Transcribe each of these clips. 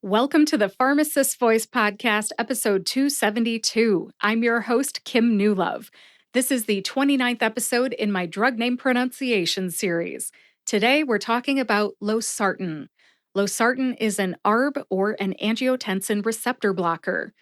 Welcome to the Pharmacist Voice Podcast, episode 272. I'm your host, Kim Newlove. This is the 29th episode in my drug name pronunciation series. Today, we're talking about Losartan. Losartan is an ARB or an angiotensin receptor blocker.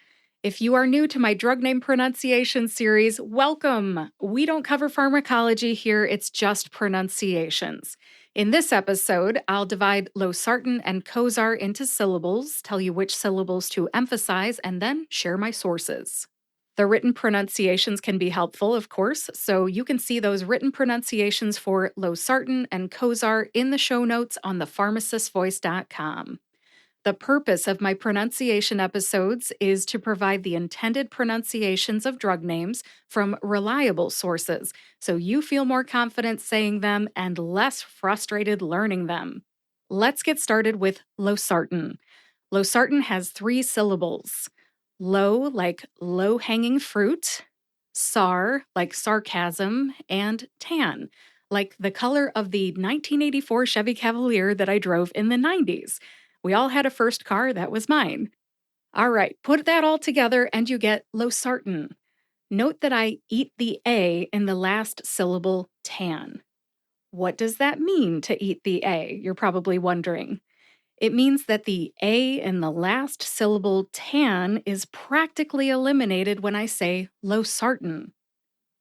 If you are new to my drug name pronunciation series, welcome. We don't cover pharmacology here, it's just pronunciations. In this episode, I'll divide Losartan and Cozaar into syllables, tell you which syllables to emphasize, and then share my sources. The written pronunciations can be helpful, of course, so you can see those written pronunciations for Losartan and Cozaar in the show notes on thepharmacistvoice.com. The purpose of my pronunciation episodes is to provide the intended pronunciations of drug names from reliable sources, so you feel more confident saying them and less frustrated learning them. Let's get started with Losartan. Losartan has 3 syllables. Low, like low-hanging fruit, SAR, like sarcasm, and tan, like the color of the 1984 Chevy Cavalier that I drove in the 90s. We all had a first car, that was mine. All right, put that all together and you get Losartan. Note that I eat the A in the last syllable, tan. What does that mean to eat the A? You're probably wondering. It means that the A in the last syllable, tan, is practically eliminated when I say Losartan.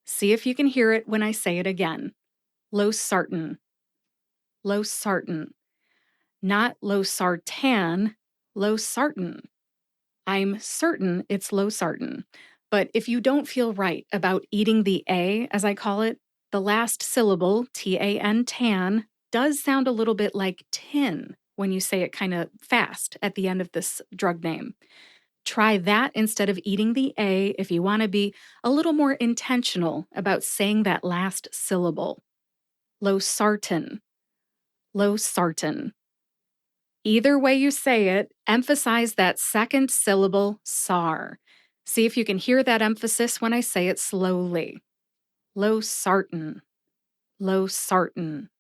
See if you can hear it when I say it again. Losartan. Losartan. Not Losartan, Losartan. I'm certain it's Losartan. But if you don't feel right about eating the A, as I call it, the last syllable, T-A-N, tan, does sound a little bit like tin when you say it kind of fast at the end of this drug name. Try that instead of eating the A if you want to be a little more intentional about saying that last syllable. Losartan. Losartan. Either way you say it, emphasize that second syllable, SAR. See if you can hear that emphasis when I say it slowly. Losartan. Losartan.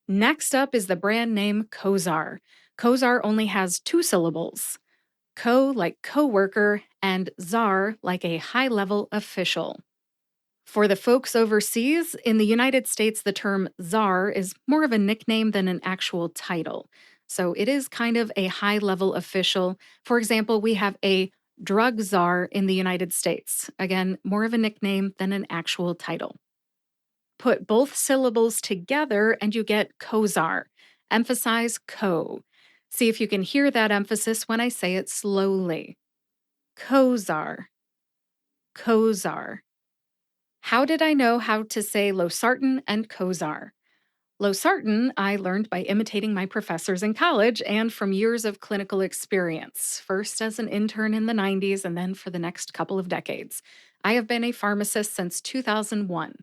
Next up is the brand name Cozaar. Cozaar only has 2 syllables. Co like coworker and zar like a high-level official. For the folks overseas, in the United States, the term czar is more of a nickname than an actual title. So it is kind of a high-level official. For example, we have a drug czar in the United States. Again, more of a nickname than an actual title. Put both syllables together and you get Cozaar. Emphasize co. See if you can hear that emphasis when I say it slowly. Cozaar. Cozaar. How did I know how to say Losartan and Cozaar? Losartan I learned by imitating my professors in college and from years of clinical experience, first as an intern in the 90s and then for the next couple of decades. I have been a pharmacist since 2001.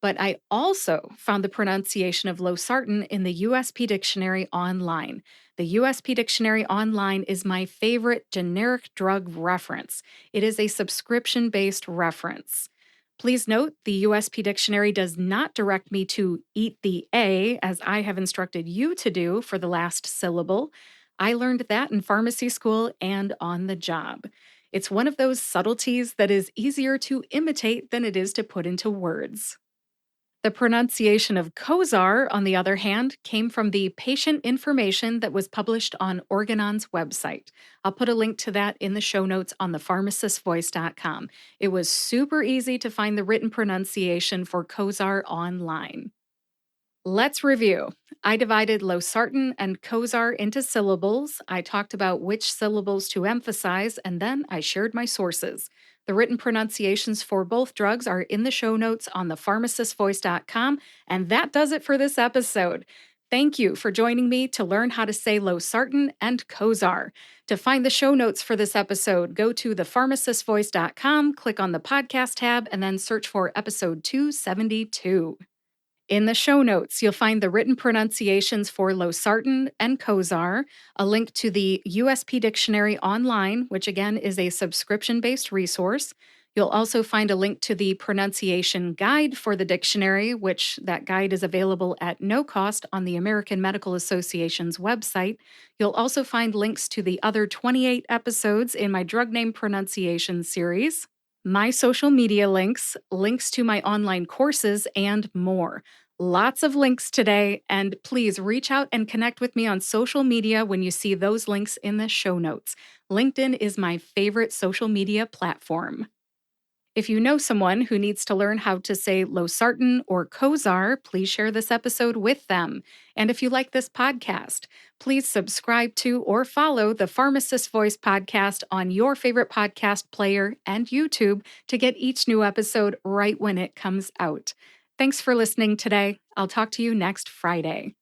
But I also found the pronunciation of Losartan in the USP Dictionary Online. The USP Dictionary Online is my favorite generic drug reference. It is a subscription-based reference. Please note, the USP Dictionary does not direct me to eat the A, as I have instructed you to do for the last syllable. I learned that in pharmacy school and on the job. It's one of those subtleties that is easier to imitate than it is to put into words. The pronunciation of Cozaar, on the other hand, came from the patient information that was published on Organon's website. I'll put a link to that in the show notes on thepharmacistvoice.com. It was super easy to find the written pronunciation for Cozaar online. Let's review. I divided Losartan and Cozaar into syllables. I talked about which syllables to emphasize, and then I shared my sources. The written pronunciations for both drugs are in the show notes on thepharmacistvoice.com, and that does it for this episode. Thank you for joining me to learn how to say Losartan and Cozaar. To find the show notes for this episode, go to thepharmacistvoice.com, click on the podcast tab, and then search for episode 272. In the show notes, you'll find the written pronunciations for Losartan and Cozaar, a link to the USP Dictionary Online, which again is a subscription-based resource. You'll also find a link to the pronunciation guide for the dictionary, which that guide is available at no cost on the American Medical Association's website. You'll also find links to the other 28 episodes in my drug name pronunciation series, my social media links, links to my online courses, and more. Lots of links today, and please reach out and connect with me on social media when you see those links in the show notes. LinkedIn is my favorite social media platform. If you know someone who needs to learn how to say Losartan or Cozaar, please share this episode with them. And if you like this podcast, please subscribe to or follow the Pharmacist Voice podcast on your favorite podcast player and YouTube to get each new episode right when it comes out. Thanks for listening today. I'll talk to you next Friday.